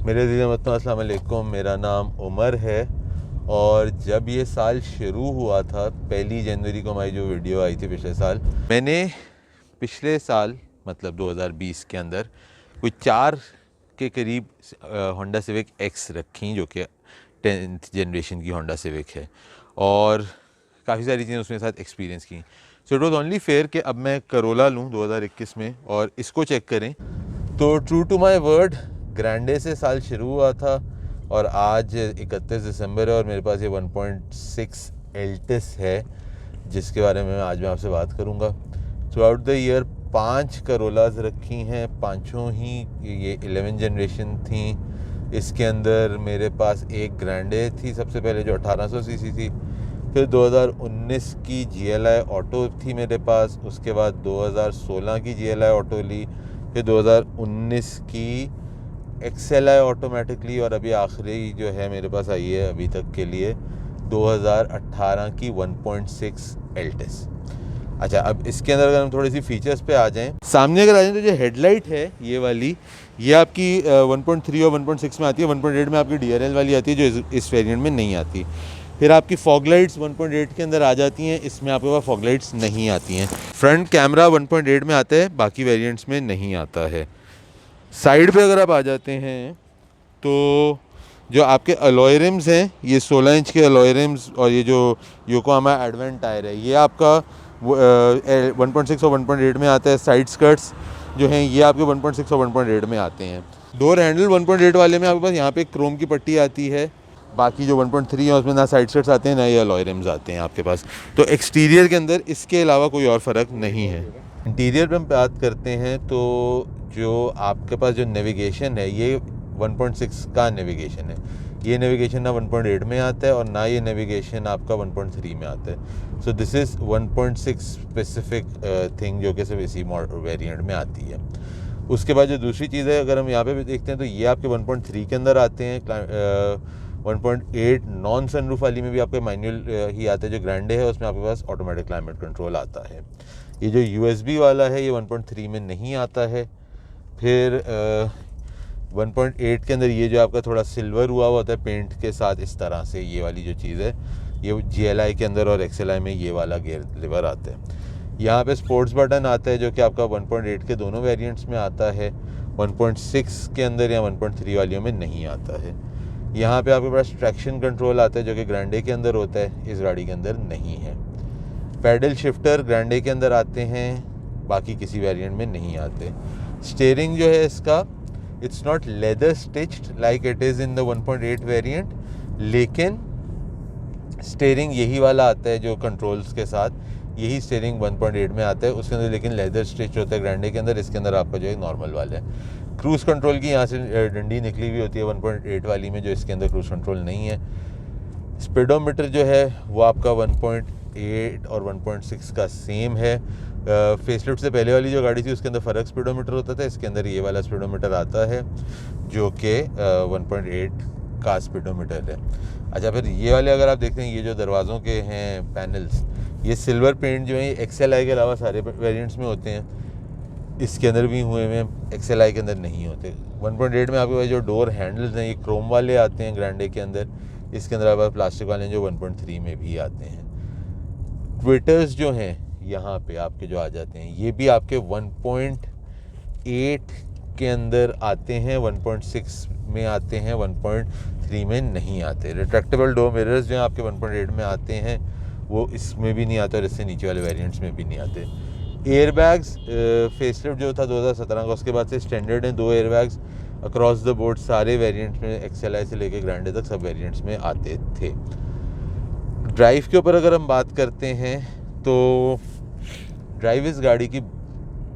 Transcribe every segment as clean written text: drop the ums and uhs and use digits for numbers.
मेरे दिल में अस्सलाम वालेकुम। मेरा नाम उमर है और जब ये साल शुरू हुआ था, 1 जनवरी को हमारी जो वीडियो आई थी पिछले साल, मैंने पिछले साल मतलब 2020 के अंदर कोई 4 के करीब होंडा सिविक एक्स रखी, जो कि 10th जनरेशन की होंडा सिविक है, और काफ़ी सारी चीज़ें उसमें साथ एक्सपीरियंस की। So it was only fair कि अब मैं करोला लूँ 2021 में और इसको चेक करें। तो ट्रू टू माई वर्ड, ग्रैंडे से साल शुरू हुआ था और आज 31 दिसंबर है और मेरे पास ये 1.6 एल्टिस है, जिसके बारे में आज मैं आपसे बात करूँगा। थ्रू आउट द ईयर 5 करोलाज रखी हैं, पाँचों ही ये 11 जनरेशन थी। इसके अंदर मेरे पास एक ग्रैंडे थी सबसे पहले, जो 1800 सीसी थी। फिर 2019 की GLI ऑटो थी मेरे पास। उसके बाद 2016 की GLI ऑटो ली, फिर 2019 की XLI ऑटोमेटिकली, और अभी आखिरी जो है मेरे पास आई है अभी तक के लिए 2018 की 1.6 एल्टिस। अच्छा, अब इसके अंदर अगर हम थोड़ी सी फीचर्स पे आ जाएं, सामने अगर आ जाएं तो जो हेडलाइट है ये वाली, ये आपकी 1.3 और 1.6 में आती है। 1.8 में आपकी DRL वाली आती है, जो इस वेरिएंट में नहीं आती। फिर आपकी फॉग लाइट्स 1.8 के अंदर आ जाती हैं, इसमें आपके पास फॉग लाइट्स नहीं आती हैं। फ्रंट कैमरा 1.8 में आता है, बाकी वेरिएंट्स में नहीं आता है। साइड पे अगर आप आ जाते हैं तो जो आपके अलॉय रिम्स हैं, ये 16 इंच के अलॉय रिम्स, और ये जो योकोहामा एडवेंट टायर है, ये आपका 1.6 और 1.8 में आता है। साइड स्कर्ट्स जो हैं ये आपके 1.6 और 1.8 में आते हैं। डोर हैंडल 1.8 वाले में आपके पास यहाँ पे क्रोम की पट्टी आती है। बाकी जो 1.3 है उसमें ना साइड स्कर्ट्स आते हैं, ना ये अलॉय रिम्स आते हैं आपके पास। तो एक्सटीरियर के अंदर इसके अलावा कोई और फ़र्क नहीं है। इंटीरियर पे हम बात करते हैं तो जो आपके पास जो नेविगेशन है, ये 1.6 का नेविगेशन है। ये नेविगेशन ना 1.8 में आता है और ना ये नेविगेशन आपका 1.3 में आता है। So this is 1.6 specific thing, जो कि सिर्फ इसी वेरिएंट में आती है। उसके बाद जो दूसरी चीज़ है, अगर हम यहाँ पे भी देखते हैं तो ये आपके 1.3 के अंदर आते हैं। 1.8 नॉन सनरूफ वाली में भी आपके मैनुअल ही आता है। जो ग्रैंडे है उसमें आपके पास ऑटोमेटिक क्लाइमेट कंट्रोल आता है। ये जो USB वाला है ये 1.3 में नहीं आता है। फिर 1.8 के अंदर ये जो आपका थोड़ा सिल्वर हुआ होता है पेंट के साथ, इस तरह से ये वाली जो चीज़ है, ये GLI के अंदर और XLI में ये वाला गियर लीवर आता है। यहाँ पे स्पोर्ट्स बटन आता है, जो कि आपका 1.8 के दोनों वेरिएंट्स में आता है। 1.6 के अंदर या 1.3 वालियों में नहीं आता है। यहाँ पे आपके पास ट्रैक्शन कंट्रोल आता है, जो कि ग्रैंडे के अंदर होता है, इस गाड़ी के अंदर नहीं है। पैडल शिफ्टर ग्रैंडे के अंदर आते हैं, बाकी किसी वेरिएंट में नहीं आते। स्टीयरिंग जो है इसका, it's not leather stitched like it is in the 1.8 variant, लेकिन स्टीयरिंग यही वाला आता है जो कंट्रोल्स के साथ, यही स्टीयरिंग 1.8 में आता है उसके अंदर, लेकिन लेदर स्टिच होता है ग्रैंडे के अंदर। इसके अंदर आपका जो है नॉर्मल वाला है। क्रूज़ कंट्रोल की यहाँ से डंडी निकली हुई होती है 1.8 वाली में, जो इसके अंदर क्रूज़ कंट्रोल नहीं है। स्पीडोमीटर जो है वो आपका 1.8 और 1.6 का सेम है। फेसलिफ्ट से पहले वाली जो गाड़ी थी उसके अंदर फ़र्क स्पीडोमीटर होता था, इसके अंदर ये वाला स्पीडोमीटर आता है, जो कि 1.8 का स्पीडोमीटर है। अच्छा, फिर ये वाले अगर आप देखते हैं, ये जो दरवाज़ों के हैं पैनल्स, ये सिल्वर पेंट जो है XLI के अलावा सारे वेरिएंट्स में होते हैं, इसके अंदर भी हुए हैं, XLI के अंदर नहीं होते। 1.8 में आपके पास जो डोर हैंडल्स हैं ये क्रोम वाले आते हैं ग्रैंडे के अंदर, इसके अंदर आपके प्लास्टिक वाले हैं जो 1.3 में भी आते हैं। ट्विटर्स जो हैं यहाँ पे आपके जो आ जाते हैं, ये भी आपके 1.8 के अंदर आते हैं, 1.6 में आते हैं, 1.3 में नहीं आते। रिट्रैक्टेबल डोर मिरर्स जो हैं आपके 1.8 में आते हैं, वो इसमें भी नहीं आते और इससे नीचे वाले वेरिएंट्स में भी नहीं आते। एयरबैग्स फेसलिफ्ट जो था 2017 का, उसके बाद से स्टैंडर्ड हैं 2 एयरबैग्स अक्रॉस द बोर्ड, सारे वेरिएंट्स में, XLI से लेकर ग्रैंडे तक सब वेरिएंट्स में आते थे। ड्राइव के ऊपर अगर हम बात करते हैं तो ड्राइव इस गाड़ी की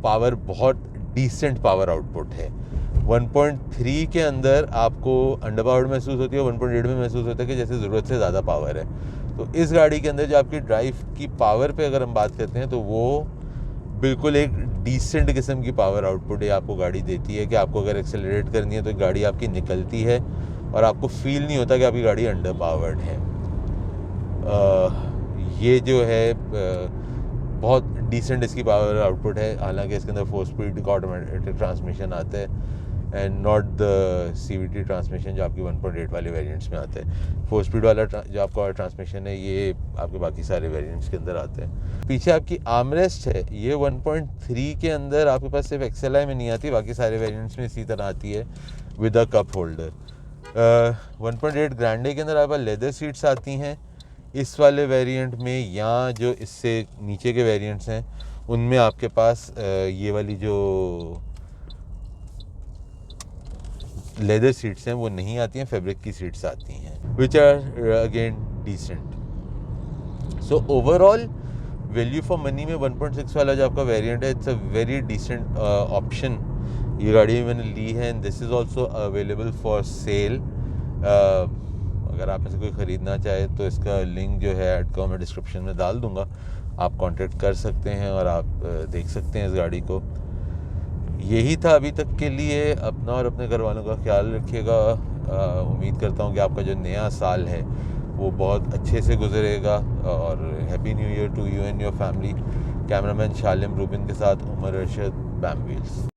पावर बहुत डिसेंट पावर आउटपुट है। 1.3 के अंदर आपको अंडरपावर्ड महसूस होती है, 1.8 में महसूस होता है कि जैसे ज़रूरत से ज़्यादा पावर है। तो इस गाड़ी के अंदर जो आपकी ड्राइव की पावर पे अगर हम बात करते हैं तो वो बिल्कुल एक डिसेंट किस्म की पावर आउटपुट है, आपको गाड़ी देती है कि आपको अगर एक्सेलरेट करनी है तो गाड़ी आपकी निकलती है और आपको फील नहीं होता कि आपकी गाड़ी अंडर पावर्ड है। ये जो है बहुत डिसेंट इसकी पावर आउटपुट है। हालांकि इसके अंदर 4 स्पीड का ऑटोमेटिक ट्रांसमिशन आता है, and not the CVT transmission जो आपकी 1.8 वाले वेरिएंट्स में आते हैं। 4 स्पीड वाला जो आपका ट्रांसमिशन है ये आपके बाकी सारे वेरिएंट्स के अंदर आते हैं। पीछे आपकी आर्मरेस्ट है, ये 1.3 के अंदर आपके पास सिर्फ XLI में नहीं आती, बाकी सारे वेरिएंट्स में इसी तरह आती है with a cup holder. 1.8 Grande के अंदर आपके पास लेदर सीट्स आती हैं। इस वाले वेरिएंट में या जो इससे नीचे के वेरिएंट्स हैं उनमें आपके पास ये वाली जो लेदर सीट्स हैं वो नहीं आती हैं, फैब्रिक की सीट्स आती हैं which are again decent. So overall value for money में 1.6 वाला जो आपका वेरिएंट है, it's a very decent option. ये गाड़ी मैंने ली है and this is also available for sale. अगर आप इसे कोई ख़रीदना चाहे तो इसका लिंक जो है ऐड को मैं डिस्क्रिप्शन में डाल दूँगा, आप कांटेक्ट कर सकते हैं और आप देख सकते हैं इस गाड़ी को। यही था अभी तक के लिए। अपना और अपने घर वालों का ख्याल रखिएगा। उम्मीद करता हूँ कि आपका जो नया साल है वो बहुत अच्छे से गुजरेगा और happy new year to you and your family. Cameraman Shalim Rubin के साथ उमर अरशद, बैम व्हील्स।